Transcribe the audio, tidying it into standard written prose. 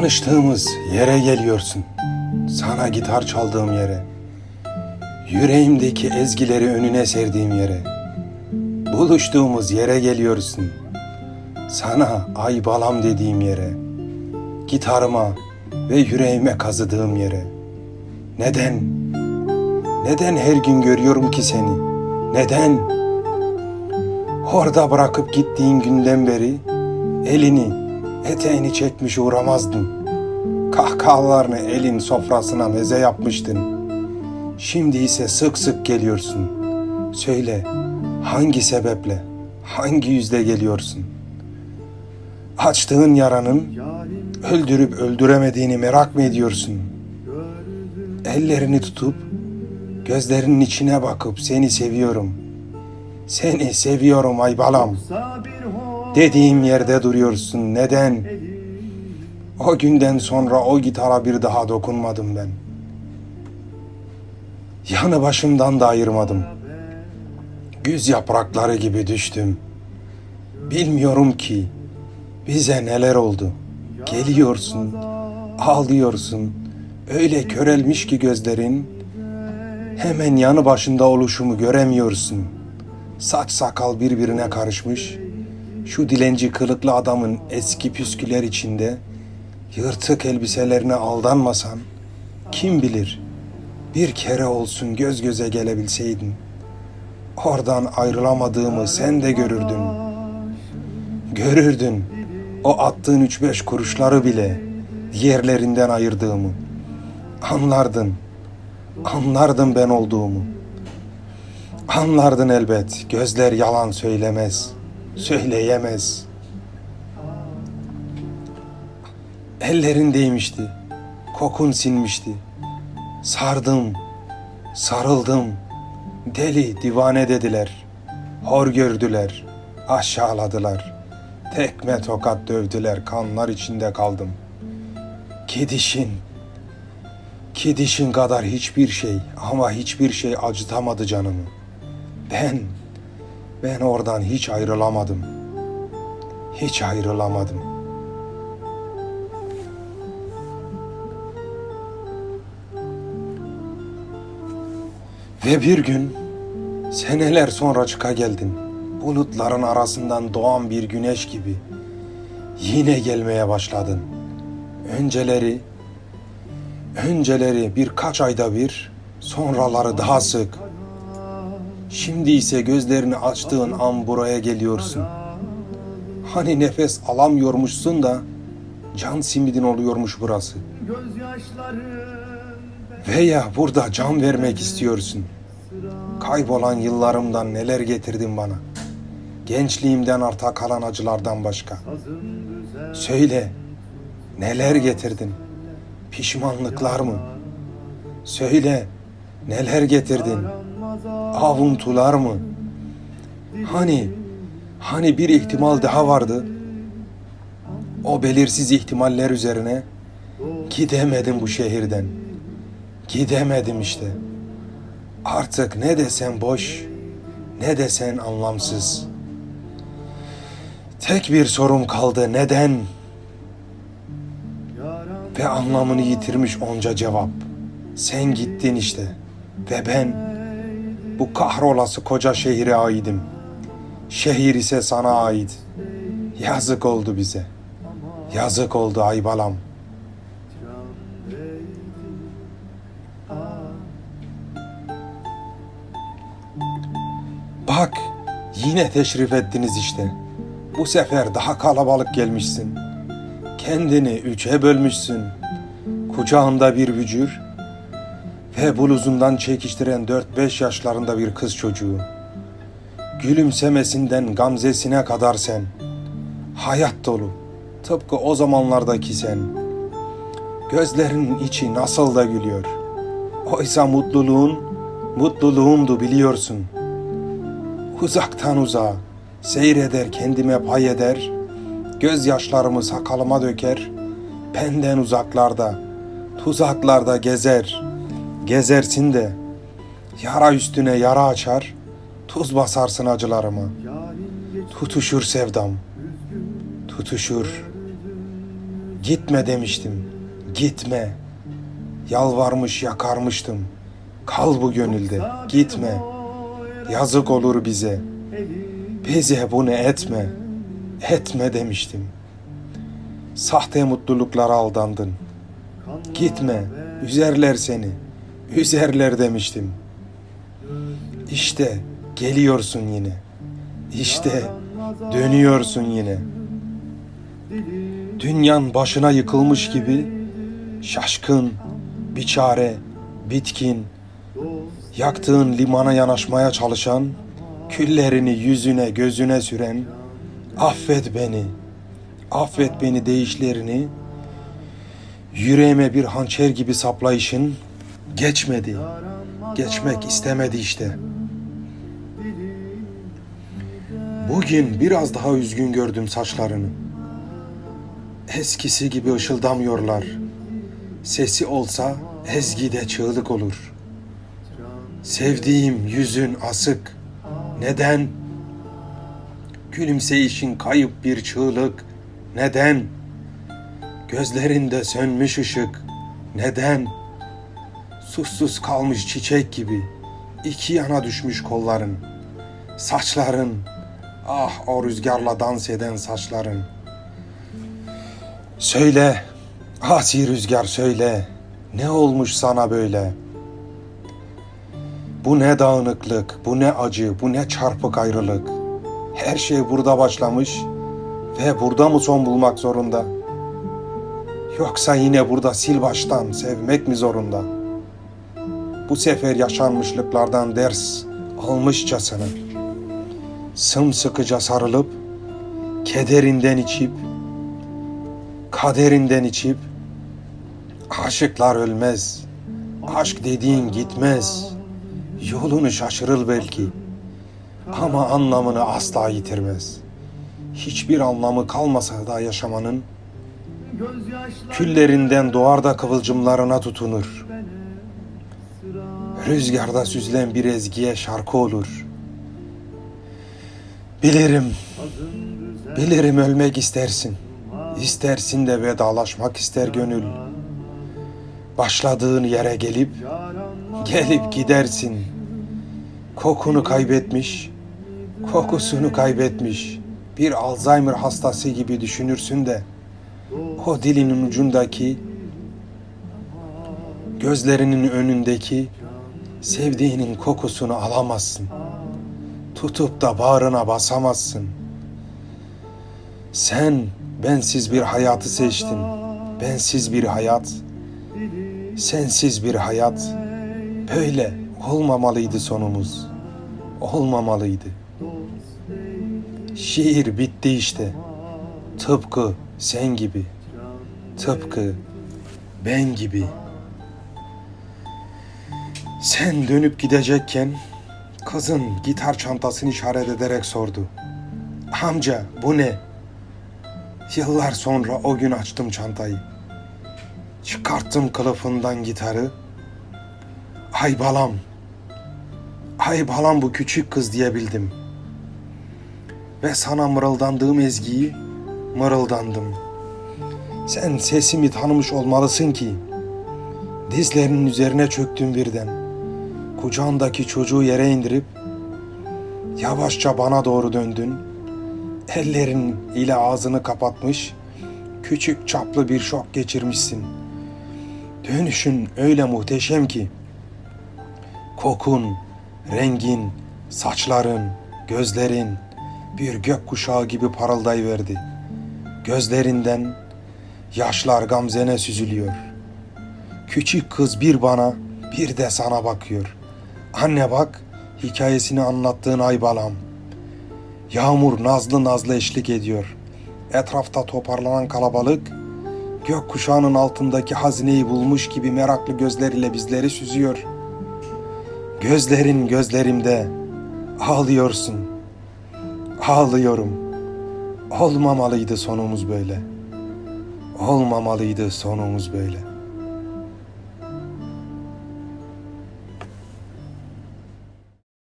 Tanıştığımız yere geliyorsun, sana gitar çaldığım yere, yüreğimdeki ezgileri önüne serdiğim yere, buluştuğumuz yere geliyorsun, sana ay balam dediğim yere, gitarıma ve yüreğime kazıdığım yere. Neden? Neden her gün görüyorum ki seni? Neden? Orada bırakıp gittiğin günden beri elini, eteğini çekmiş uğramazdın. Kahkahalarını elin sofrasına meze yapmıştın. Şimdi ise sık sık geliyorsun. Söyle, hangi sebeple, hangi yüzle geliyorsun? Açtığın yaranın öldürüp öldüremediğini merak mı ediyorsun? Ellerini tutup gözlerinin içine bakıp seni seviyorum, seni seviyorum ay balam dediğim yerde duruyorsun. Neden? O günden sonra o gitara bir daha dokunmadım ben. Yanı başımdan da ayırmadım. Güz yaprakları gibi düştüm. Bilmiyorum ki bize neler oldu. Geliyorsun, ağlıyorsun. Öyle körelmiş ki gözlerin. Hemen yanı başında oluşumu göremiyorsun. Saç sakal birbirine karışmış. Şu dilenci kılıklı adamın eski püsküler içinde yırtık elbiselerine aldanmasan, kim bilir bir kere olsun göz göze gelebilseydin. Oradan ayrılamadığımı sen de görürdün. Görürdün o attığın 3-5 kuruşları bile diğerlerinden ayırdığımı. Anlardın ben olduğumu. Anlardın elbet, gözler yalan söylemez, söyleyemez. Ellerin değmişti, kokun sinmişti. Sardım, sarıldım, deli divane dediler. Hor gördüler, aşağıladılar. Tekme tokat dövdüler, kanlar içinde kaldım. Gidişin kadar hiçbir şey ama hiçbir şey acıtamadı canımı. Ben oradan hiç ayrılamadım. Hiç ayrılamadım. Ve bir gün seneler sonra çıka geldin. Bulutların arasından doğan bir güneş gibi yine gelmeye başladın. Önceleri birkaç ayda bir, sonraları daha sık. Şimdi ise gözlerini açtığın an buraya geliyorsun. Hani nefes alamıyormuşsun da can simidin oluyormuş burası. Veya burada can vermek istiyorsun. Kaybolan yıllarımdan neler getirdin bana. Gençliğimden arta kalan acılardan başka. Söyle, neler getirdin? Pişmanlıklar mı? Söyle, neler getirdin? Avuntular mı? Hani bir ihtimal daha vardı. O belirsiz ihtimaller üzerine gidemedim bu şehirden. Gidemedim işte. Artık ne desen boş, ne desen anlamsız. Tek bir sorum kaldı, neden? Ve anlamını yitirmiş onca cevap. Sen gittin işte. Ve ben bu kahrolası koca şehire aidim. Şehir ise sana ait. Yazık oldu bize. Yazık oldu ay balam. Bak, yine teşrif ettiniz işte. Bu sefer daha kalabalık gelmişsin. Kendini 3'e bölmüşsün. Kucağında bir bücür ve bluzundan çekiştiren 4-5 yaşlarında bir kız çocuğu. Gülümsemesinden gamzesine kadar sen. Hayat dolu, tıpkı o zamanlardaki sen. Gözlerinin içi nasıl da gülüyor. Oysa mutluluğumdu biliyorsun. Uzaktan uzağa seyreder, kendime pay eder. Gözyaşlarımı sakalıma döker. Benden uzaklarda, tuzaklarda gezersin de yara üstüne yara açar, tuz basarsın Gitme demiştim, gitme. Yalvarmış yakarmıştım. Kal bu gönülde, gitme. Yazık olur bize. Bize bunu etme. Etme demiştim. Sahte mutluluklara aldandın. Gitme, üzerler seni. Üzerler demiştim. İşte geliyorsun yine. İşte dönüyorsun yine. Dünyan başına yıkılmış gibi şaşkın, biçare, bitkin, yaktığın limana yanaşmaya çalışan, küllerini yüzüne gözüne süren, affet beni deyişlerini, yüreğime bir hançer gibi saplayışın geçmedi, geçmek istemedi işte. Bugün biraz daha üzgün gördüm saçlarını. Eskisi gibi ışıldamıyorlar. Sesi olsa ezgide çığlık olur. Sevdiğim yüzün asık. Neden? Gülümseyişin kayıp bir çığlık. Neden? Gözlerinde sönmüş ışık. Neden? Susuz kalmış çiçek gibi iki yana düşmüş kolların. Saçların, ah o rüzgarla dans eden saçların. Söyle, asi rüzgar söyle, ne olmuş sana böyle? Bu ne dağınıklık, bu ne acı, bu ne çarpık ayrılık. Her şey burada başlamış ve burada mı son bulmak zorunda? Yoksa yine burada sil baştan sevmek mi zorunda? Bu sefer yaşanmışlıklardan ders almışçasına, sımsıkıca sarılıp, kederinden içip, kaderinden içip, aşıklar ölmez, aşk dediğin gitmez, yolunu şaşırır belki ama anlamını asla yitirmez. Hiçbir anlamı kalmasa da yaşamanın, küllerinden doğar da kıvılcımlarına tutunur. Rüzgarda süzülen bir ezgiye şarkı olur. Bilirim ölmek istersin. İstersin de vedalaşmak ister gönül. Başladığın yere gelip gidersin. Kokunu kaybetmiş, kokusunu kaybetmiş bir Alzheimer hastası gibi düşünürsün de o dilinin ucundaki, gözlerinin önündeki sevdiğinin kokusunu alamazsın. Tutup da bağrına basamazsın. Sen bensiz bir hayatı seçtin. Bensiz bir hayat, sensiz bir hayat. Böyle olmamalıydı sonumuz. Olmamalıydı. Şiir bitti işte. Tıpkı sen gibi. Tıpkı ben gibi. Sen dönüp gidecekken kızın gitar çantasını işaret ederek sordu. Amca bu ne? Yıllar sonra o gün açtım çantayı. Çıkarttım kılıfından gitarı. Ay balam bu küçük kız diyebildim. Ve sana mırıldandığım ezgiyi mırıldandım. Sen sesimi tanımış olmalısın ki. Dizlerinin üzerine çöktüm birden. Kucağındaki çocuğu yere indirip yavaşça bana doğru döndün. Ellerin ile ağzını kapatmış, küçük çaplı bir şok geçirmişsin. Dönüşün öyle muhteşem ki, kokun, rengin, saçların, gözlerin bir gökkuşağı gibi parıldayıverdi. Gözlerinden yaşlar gamzene süzülüyor. Küçük kız bir bana, bir de sana bakıyor. Anne bak, hikayesini anlattığın ay balam. Yağmur nazlı nazlı eşlik ediyor. Etrafta toparlanan kalabalık, gökkuşağının altındaki hazineyi bulmuş gibi meraklı gözleriyle bizleri süzüyor. Gözlerin gözlerimde, ağlıyorsun. Ağlıyorum. Olmamalıydı sonumuz böyle. Olmamalıydı sonumuz böyle.